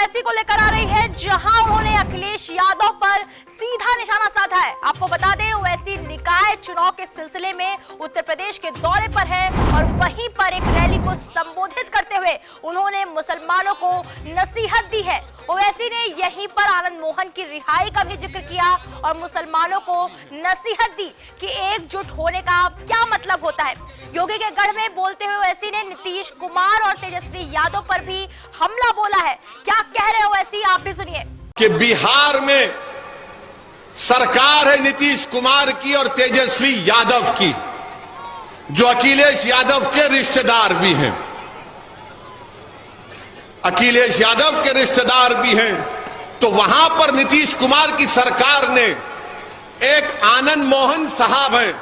ओवैसी को लेकर आ रही है, जहां उन्होंने अखिलेश यादव पर सीधा निशाना साधा है। आपको बता दें, ओवैसी निकाय चुनाव के सिलसिले में उत्तर प्रदेश के दौरे पर है और वहीं पर एक रैली को संबोधित करते हुए उन्होंने मुसलमानों को नसीहत दी है। ओवैसी ने यहीं पर आनंद मोहन की रिहाई का भी जिक्र किया और मुसलमानों को नसीहत दी कि एकजुट होने का क्या मतलब होता है। योगी के गढ़ में बोलते हुए ओवैसी ने नीतीश कुमार और तेजस्वी यादव पर भी हमला बोला है। क्या कह रहे हो ओवैसी, आप भी सुनिए। कि बिहार में सरकार है नीतीश कुमार की और तेजस्वी यादव की, जो अखिलेश यादव के रिश्तेदार भी हैं। अखिलेश यादव के रिश्तेदार भी हैं, तो वहां पर नीतीश कुमार की सरकार ने एक आनंद मोहन साहब हैं,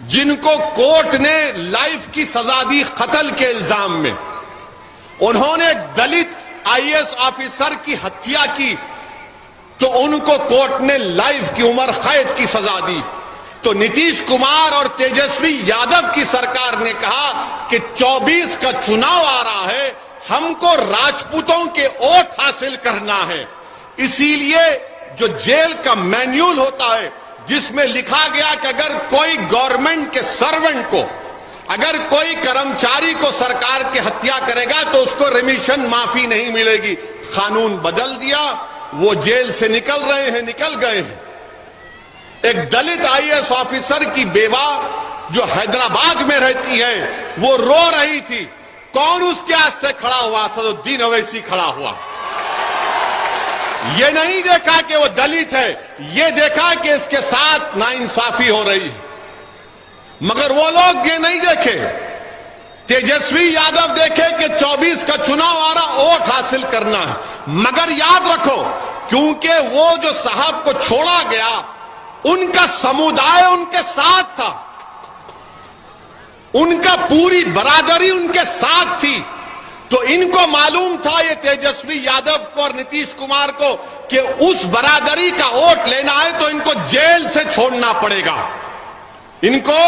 जिनको कोर्ट ने लाइफ की सजा दी कत्ल के इल्जाम में। उन्होंने दलित आईएएस ऑफिसर की हत्या की तो उनको कोर्ट ने लाइफ की उम्र कैद की सजा दी। तो नीतीश कुमार और तेजस्वी यादव की सरकार ने कहा कि 24 का चुनाव आ रहा है, हमको राजपूतों के वोट हासिल करना है। इसीलिए जो जेल का मैन्यूल होता है, जिसमें लिखा गया कि अगर कोई गवर्नमेंट के सर्वेंट को, अगर कोई कर्मचारी को सरकार की हत्या करेगा तो उसको रिमिशन माफी नहीं मिलेगी, कानून बदल दिया। वो जेल से निकल गए हैं। एक दलित आईएएस ऑफिसर की बेवा जो हैदराबाद में रहती है, वो रो रही थी। कौन उसके हाथ से खड़ा हुआ? असदुद्दीन ओवैसी खड़ा हुआ। ये नहीं देखा कि वो दलित है, ये देखा कि इसके साथ नाइंसाफी हो रही है। मगर वो लोग ये नहीं देखे, तेजस्वी यादव देखे कि 24 का चुनाव आ रहा, वोट हासिल करना है। मगर याद रखो, क्योंकि वो जो साहब को छोड़ा गया, उनका समुदाय उनके साथ था, उनका पूरी बरादरी उनके साथ थी। तो इनको मालूम था, ये तेजस्वी यादव को और नीतीश कुमार को, कि उस बरादरी का वोट लेना है तो इनको जेल से छोड़ना पड़ेगा, इनको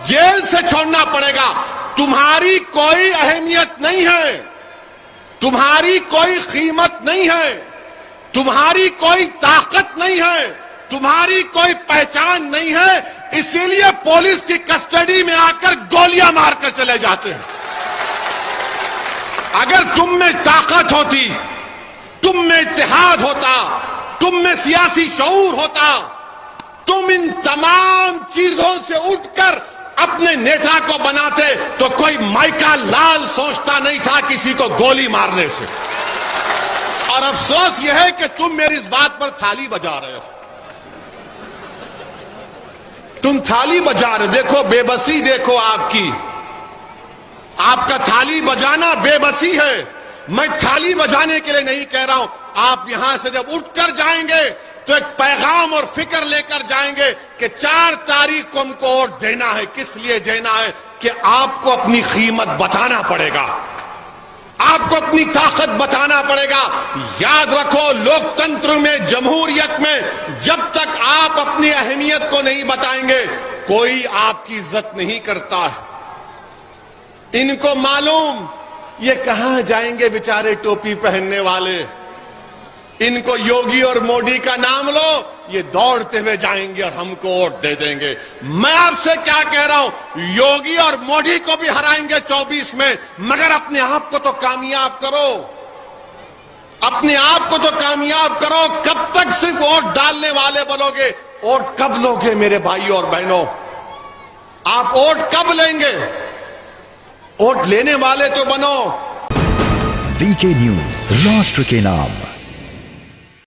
जेल से छोड़ना पड़ेगा। तुम्हारी कोई अहमियत नहीं है, तुम्हारी कोई कीमत नहीं है, तुम्हारी कोई ताकत नहीं है, तुम्हारी कोई पहचान नहीं है। इसीलिए पुलिस की कस्टडी में आकर गोलियां मारकर चले जाते हैं। अगर तुम में ताकत होती, तुम में इत्तेहाद होता, तुम में सियासी शऊर होता, तुम इन तमाम चीजों से उठकर अपने नेता को बनाते, तो कोई माइका लाल सोचता नहीं था किसी को गोली मारने से। और अफसोस यह है कि तुम मेरी इस बात पर थाली बजा रहे हो, तुम थाली बजा रहे हो। देखो बेबसी, देखो आपकी, आपका थाली बजाना बेबसी है। मैं थाली बजाने के लिए नहीं कह रहा हूं। आप यहां से जब उठकर जाएंगे तो एक पैगाम और फिक्र लेकर जाएंगे कि 4 तारीख को हमको वोट देना है। किस लिए देना है? कि आपको अपनी कीमत बताना पड़ेगा, आपको अपनी ताकत बताना पड़ेगा। याद रखो, लोकतंत्र में, जमहूरियत में, जब तक आप अपनी अहमियत को नहीं बताएंगे, कोई आपकी इज्जत नहीं करता है। इनको मालूम ये कहां जाएंगे बेचारे टोपी पहनने वाले। इनको योगी और मोदी का नाम लो, ये दौड़ते हुए जाएंगे और हमको वोट दे देंगे। मैं आपसे क्या कह रहा हूं, योगी और मोदी को भी हराएंगे 24 में, मगर अपने आप को तो कामयाब करो, अपने आप को तो कामयाब करो। कब तक सिर्फ वोट डालने वाले बनोगे? वोट कब लोगे मेरे भाइयों और बहनों? आप वोट कब लेंगे? वोट लेने वाले तो बनो। वीके न्यूज, राष्ट्र के नाम।